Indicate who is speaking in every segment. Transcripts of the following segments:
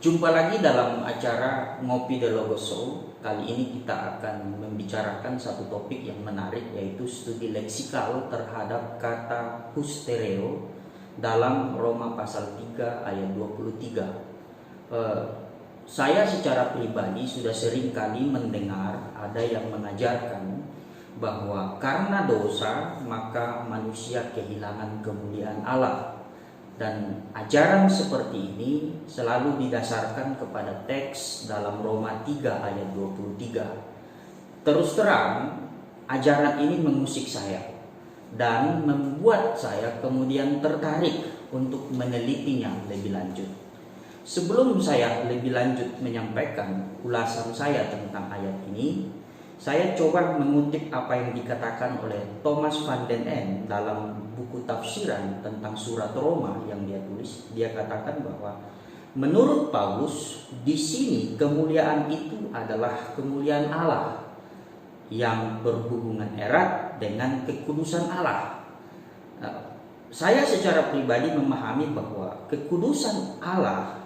Speaker 1: Jumpa lagi dalam acara Ngopi The Logos Show. Kali ini kita akan membicarakan satu topik yang menarik, yaitu studi leksikal terhadap kata hustereo dalam Roma pasal 3 ayat 23. Saya secara pribadi sudah sering kali mendengar ada yang mengajarkan bahwa karena dosa maka manusia kehilangan kemuliaan Allah. Dan ajaran seperti ini selalu didasarkan kepada teks dalam Roma 3 ayat 23. Terus terang, ajaran ini mengusik saya dan membuat saya kemudian tertarik untuk menelitinya lebih lanjut. Sebelum saya lebih lanjut menyampaikan ulasan saya tentang ayat ini, saya coba mengutip apa yang dikatakan oleh Thomas van den Ende dalam buku tafsiran tentang surat Roma yang dia tulis. Dia katakan bahwa menurut Paulus di sini kemuliaan itu adalah kemuliaan Allah yang berhubungan erat dengan kekudusan Allah. Saya secara pribadi memahami bahwa kekudusan Allah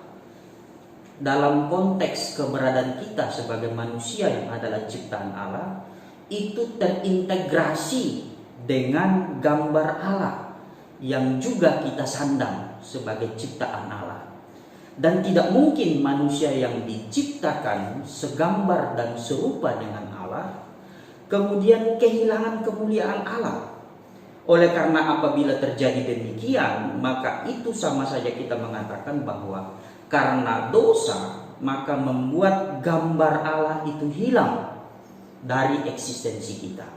Speaker 1: dalam konteks keberadaan kita sebagai manusia yang adalah ciptaan Allah itu terintegrasi dengan gambar Allah yang juga kita sandang sebagai ciptaan Allah. Dan tidak mungkin manusia yang diciptakan segambar dan serupa dengan Allah kemudian kehilangan kemuliaan Allah. Oleh karena apabila terjadi demikian, maka itu sama saja kita mengatakan bahwa karena dosa maka membuat gambar Allah itu hilang dari eksistensi kita.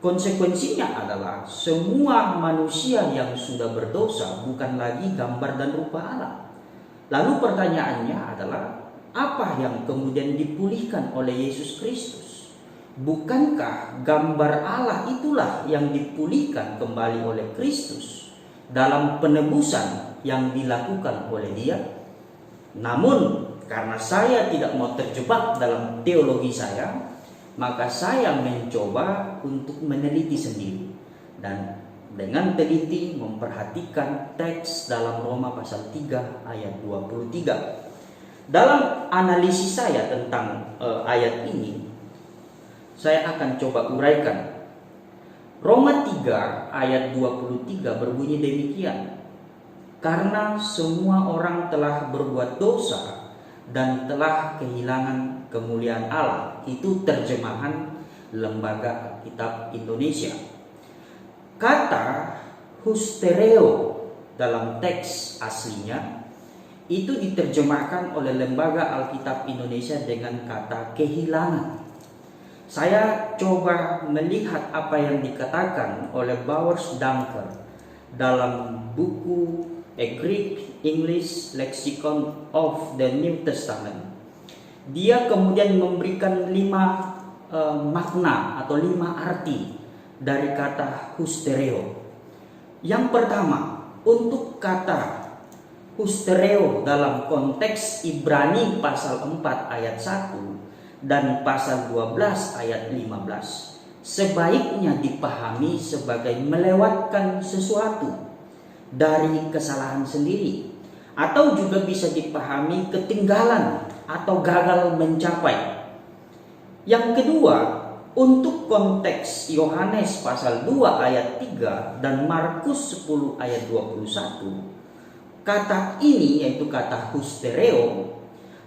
Speaker 1: Konsekuensinya adalah semua manusia yang sudah berdosa bukan lagi gambar dan rupa Allah. Lalu pertanyaannya adalah, apa yang kemudian dipulihkan oleh Yesus Kristus? Bukankah gambar Allah itulah yang dipulihkan kembali oleh Kristus dalam penebusan yang dilakukan oleh Dia? Namun karena saya tidak mau terjebak dalam teologi saya, maka saya mencoba untuk meneliti sendiri dan dengan teliti memperhatikan teks dalam Roma pasal 3 ayat 23. Dalam analisis saya tentang ayat ini, saya akan coba uraikan. Roma 3 ayat 23 berbunyi demikian: karena semua orang telah berbuat dosa dan telah kehilangan kemuliaan Allah. Itu terjemahan Lembaga Alkitab Indonesia. Kata hustereo dalam teks aslinya itu diterjemahkan oleh Lembaga Alkitab Indonesia dengan kata kehilangan. Saya coba melihat apa yang dikatakan oleh Bowers Dunker dalam buku A Greek English Lexicon of the New Testament. Dia kemudian memberikan 5 makna atau 5 arti dari kata hustereo. Yang pertama, untuk kata hustereo dalam konteks Ibrani pasal 4 ayat 1 dan pasal 12 ayat 15, sebaiknya dipahami sebagai melewatkan sesuatu dari kesalahan sendiri, atau juga bisa dipahami ketinggalan atau gagal mencapai. Yang kedua, untuk konteks Yohanes pasal 2 ayat 3 dan Markus 10 ayat 21, kata ini yaitu kata hustereo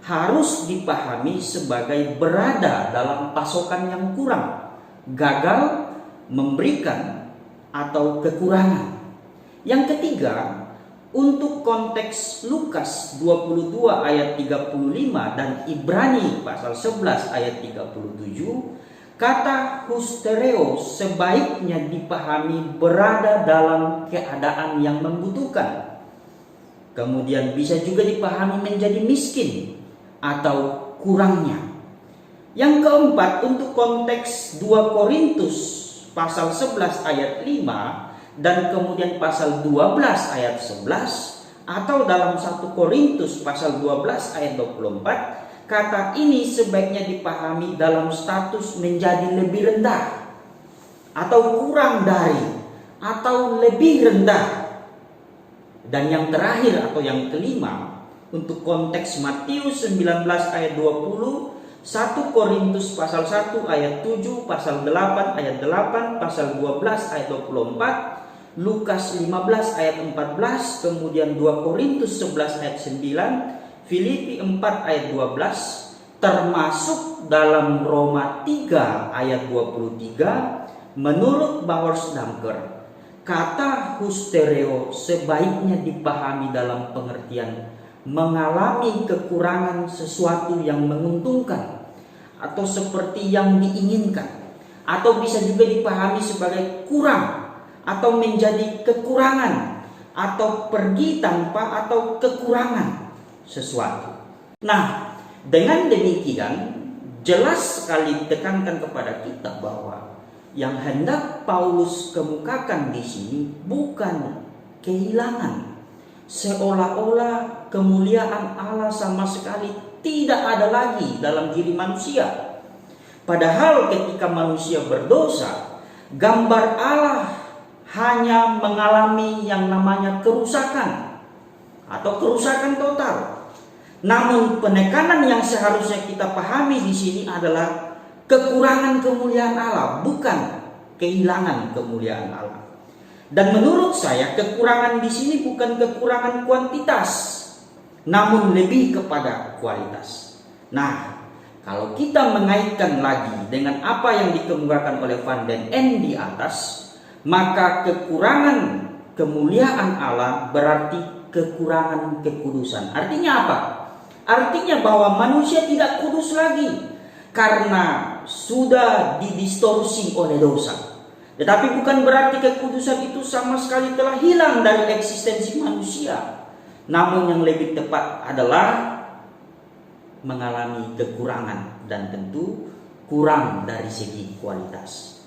Speaker 1: harus dipahami sebagai berada dalam pasokan yang kurang, gagal, memberikan, atau kekurangan. Yang ketiga, untuk konteks Lukas 22 ayat 35 dan Ibrani pasal 11 ayat 37, kata hustereo sebaiknya dipahami berada dalam keadaan yang membutuhkan. Kemudian bisa juga dipahami menjadi miskin atau kurangnya. Yang keempat, untuk konteks 2 Korintus pasal 11 ayat 5 dan kemudian pasal 12 ayat 11, atau dalam 1 Korintus pasal 12 ayat 24, kata ini sebaiknya dipahami dalam status menjadi lebih rendah, atau kurang dari, atau lebih rendah. Dan yang terakhir atau yang kelima, untuk konteks Matius 19 ayat 20, 1 Korintus pasal 1 ayat 7, pasal 8 ayat 8, pasal 12 ayat 24, Lukas 15 ayat 14, kemudian 2 Korintus 11 ayat 9, Filipi 4 ayat 12, termasuk dalam Roma 3 ayat 23. Menurut Bowers Dunker, kata hustereo sebaiknya dipahami dalam pengertian mengalami kekurangan sesuatu yang menguntungkan atau seperti yang diinginkan, atau bisa juga dipahami sebagai kurang atau menjadi kekurangan atau pergi tanpa atau kekurangan sesuatu. Nah, dengan demikian jelas sekali ditekankan kepada kita bahwa yang hendak Paulus kemukakan di sini bukan kehilangan, seolah-olah kemuliaan Allah sama sekali tidak ada lagi dalam diri manusia. Padahal ketika manusia berdosa, gambar Allah hanya mengalami yang namanya kerusakan atau kerusakan total. Namun penekanan yang seharusnya kita pahami di sini adalah kekurangan kemuliaan Allah, bukan kehilangan kemuliaan Allah. Dan menurut saya kekurangan di sini bukan kekurangan kuantitas, namun lebih kepada kualitas. Nah, kalau kita mengaitkan lagi dengan apa yang dikemukakan oleh Van den End di atas, maka kekurangan kemuliaan Allah berarti kekurangan kekudusan. Artinya apa? Artinya bahwa manusia tidak kudus lagi karena sudah didistorsi oleh dosa. Tetapi bukan berarti kekudusan itu sama sekali telah hilang dari eksistensi manusia. Namun yang lebih tepat adalah mengalami kekurangan dan tentu kurang dari segi kualitas.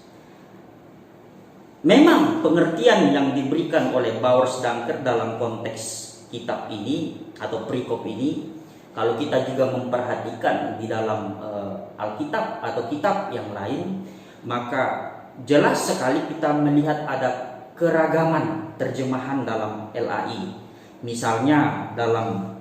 Speaker 1: Memang pengertian yang diberikan oleh Bowers Dunker dalam konteks kitab ini atau perikop ini, kalau kita juga memperhatikan di dalam Alkitab atau kitab yang lain, maka jelas sekali kita melihat ada keragaman terjemahan dalam LAI. Misalnya dalam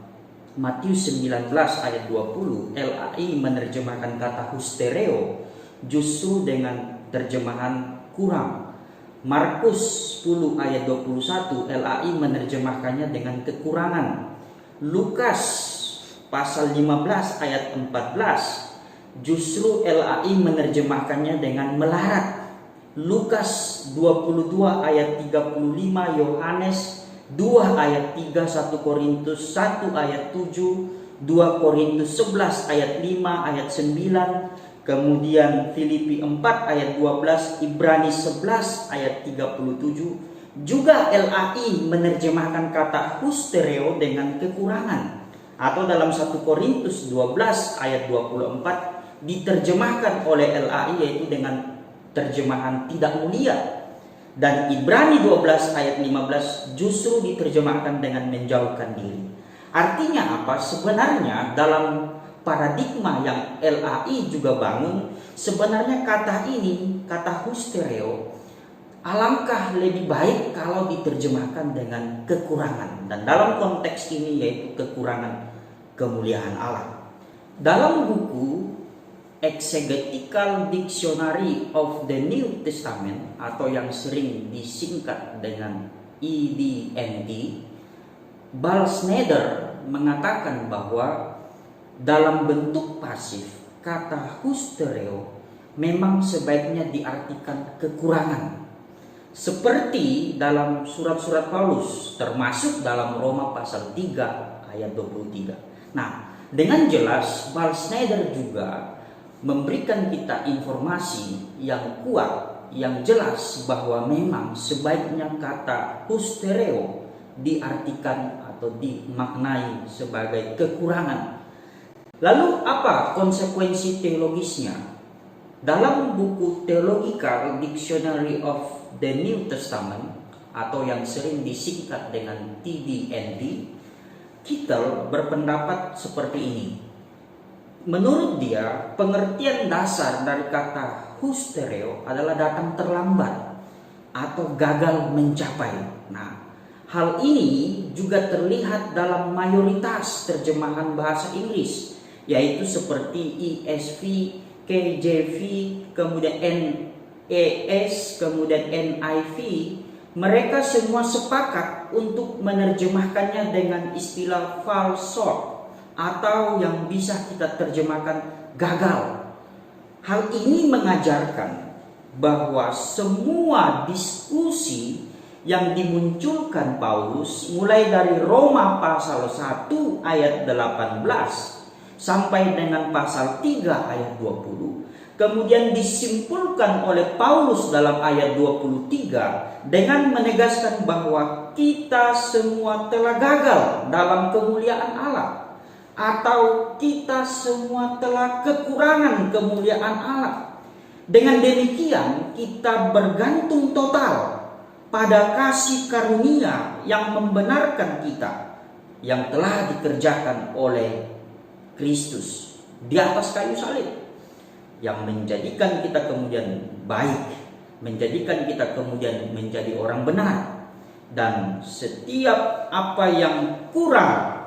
Speaker 1: Matius 19 ayat 20, LAI menerjemahkan kata hustereo justru dengan terjemahan kurang. Markus 10 ayat 21, LAI menerjemahkannya dengan kekurangan. Lukas pasal 15 ayat 14, justru LAI menerjemahkannya dengan melarat. Lukas 22 ayat 35, Yohanes 2 ayat 3, 1 Korintus 1 ayat 7, 2 Korintus 11 ayat 5 ayat 9, kemudian Filipi 4 ayat 12, Ibrani 11 ayat 37. Juga LAI menerjemahkan kata hustereo dengan kekurangan, atau dalam 1 Korintus 12 ayat 24 diterjemahkan oleh LAI yaitu dengan terjemahan tidak mulia. Dan Ibrani 12 ayat 15 justru diterjemahkan dengan menjauhkan diri. Artinya apa? Sebenarnya dalam paradigma yang LAI juga bangun, sebenarnya kata ini, kata hustereo, alangkah lebih baik kalau diterjemahkan dengan kekurangan. Dan dalam konteks ini yaitu kekurangan kemuliaan Allah. Dalam buku Exegetical Dictionary of the New Testament atau yang sering disingkat dengan EDNT, Balsneder mengatakan bahwa dalam bentuk pasif kata hustereo memang sebaiknya diartikan kekurangan, seperti dalam surat-surat Paulus, termasuk dalam Roma pasal 3 ayat 23. Nah, dengan jelas Balsneder juga memberikan kita informasi yang kuat, yang jelas bahwa memang sebaiknya kata hustereo diartikan atau dimaknai sebagai kekurangan. Lalu apa konsekuensi teologisnya? Dalam buku Theological Dictionary of the New Testament atau yang sering disingkat dengan TDNT, Kittel berpendapat seperti ini. Menurut dia, pengertian dasar dari kata hustereo adalah datang terlambat atau gagal mencapai. Nah, hal ini ini juga terlihat dalam mayoritas terjemahan bahasa Inggris, yaitu seperti ESV, KJV, kemudian NAS, kemudian NIV. Mereka semua sepakat untuk menerjemahkannya dengan istilah fall short, atau yang bisa kita terjemahkan gagal. Hal ini mengajarkan bahwa semua diskusi yang dimunculkan Paulus mulai dari Roma pasal 1 ayat 18 sampai dengan pasal 3 ayat 20, kemudian disimpulkan oleh Paulus dalam ayat 23 dengan menegaskan bahwa kita semua telah gagal dalam kemuliaan Allah, atau kita semua telah kekurangan kemuliaan Allah. Dengan demikian kita bergantung total pada kasih karunia yang membenarkan kita, yang telah dikerjakan oleh Kristus di atas kayu salib, yang menjadikan kita kemudian baik, menjadikan kita kemudian menjadi orang benar, dan setiap apa yang kurang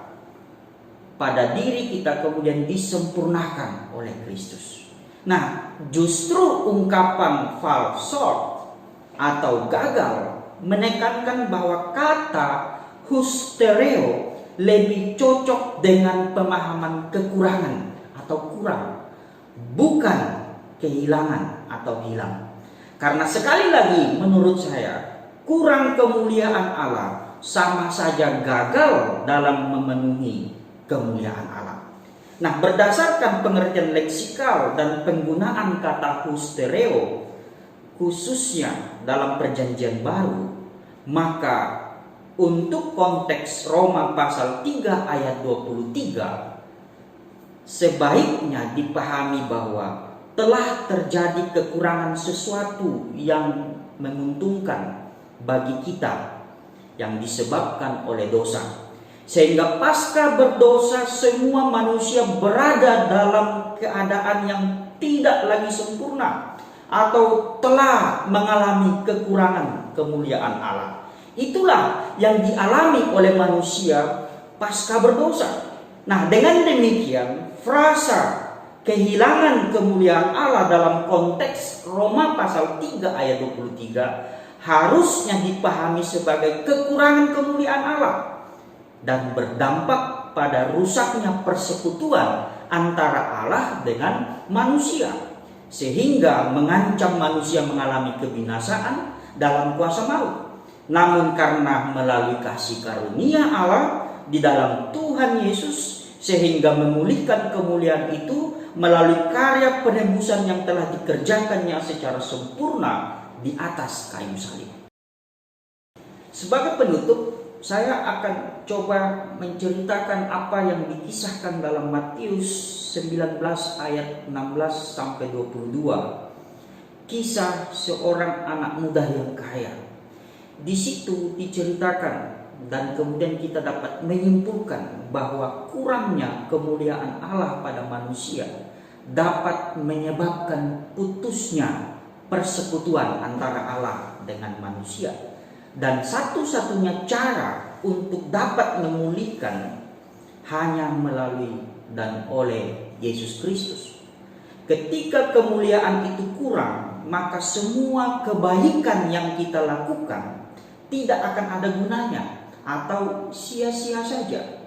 Speaker 1: pada diri kita kemudian disempurnakan oleh Kristus. Nah, justru ungkapan fall short atau gagal menekankan bahwa kata hustereo lebih cocok dengan pemahaman kekurangan atau kurang, bukan kehilangan atau hilang. Karena sekali lagi menurut saya, kurang kemuliaan Allah sama saja gagal dalam memenuhi kemuliaan Allah. Nah, berdasarkan pengertian leksikal dan penggunaan kata hustereo khususnya dalam Perjanjian Baru, maka untuk konteks Roma pasal 3 ayat 23 sebaiknya dipahami bahwa telah terjadi kekurangan sesuatu yang menguntungkan bagi kita yang disebabkan oleh dosa. Sehingga pasca berdosa semua manusia berada dalam keadaan yang tidak lagi sempurna atau telah mengalami kekurangan kemuliaan Allah. Itulah yang dialami oleh manusia pasca berdosa. Nah, dengan demikian frasa kehilangan kemuliaan Allah dalam konteks Roma pasal 3 ayat 23 harusnya dipahami sebagai kekurangan kemuliaan Allah dan berdampak pada rusaknya persekutuan antara Allah dengan manusia, sehingga mengancam manusia mengalami kebinasaan dalam kuasa maut. Namun karena melalui kasih karunia Allah di dalam Tuhan Yesus, sehingga memulihkan kemuliaan itu melalui karya penebusan yang telah dikerjakannya secara sempurna di atas kayu salib. Sebagai penutup, saya akan coba menceritakan apa yang dikisahkan dalam Matius 19 ayat 16 sampai 22. Kisah seorang anak muda yang kaya. Di situ diceritakan dan kemudian kita dapat menyimpulkan bahwa kurangnya kemuliaan Allah pada manusia dapat menyebabkan putusnya persekutuan antara Allah dengan manusia. Dan satu-satunya cara untuk dapat memulihkan hanya melalui dan oleh Yesus Kristus. Ketika kemuliaan itu kurang, maka semua kebaikan yang kita lakukan tidak akan ada gunanya atau sia-sia saja.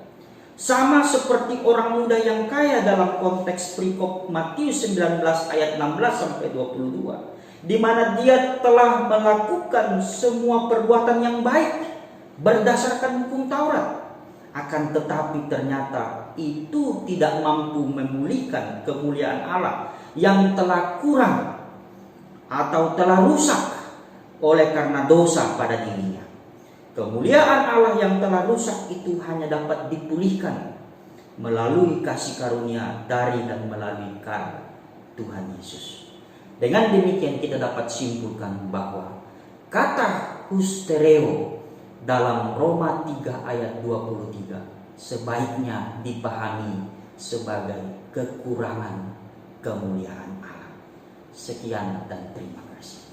Speaker 1: Sama seperti orang muda yang kaya dalam konteks perikop Matius 19 ayat 16 sampai 22. Di mana dia telah melakukan semua perbuatan yang baik berdasarkan hukum Taurat, akan tetapi ternyata itu tidak mampu memulihkan kemuliaan Allah yang telah kurang atau telah rusak oleh karena dosa pada dirinya. Kemuliaan Allah yang telah rusak itu hanya dapat dipulihkan melalui kasih karunia dari dan melalui karya Tuhan Yesus. Dengan demikian kita dapat simpulkan bahwa kata hustereo dalam Roma 3 ayat 23 sebaiknya dipahami sebagai kekurangan kemuliaan Allah. Sekian dan terima kasih.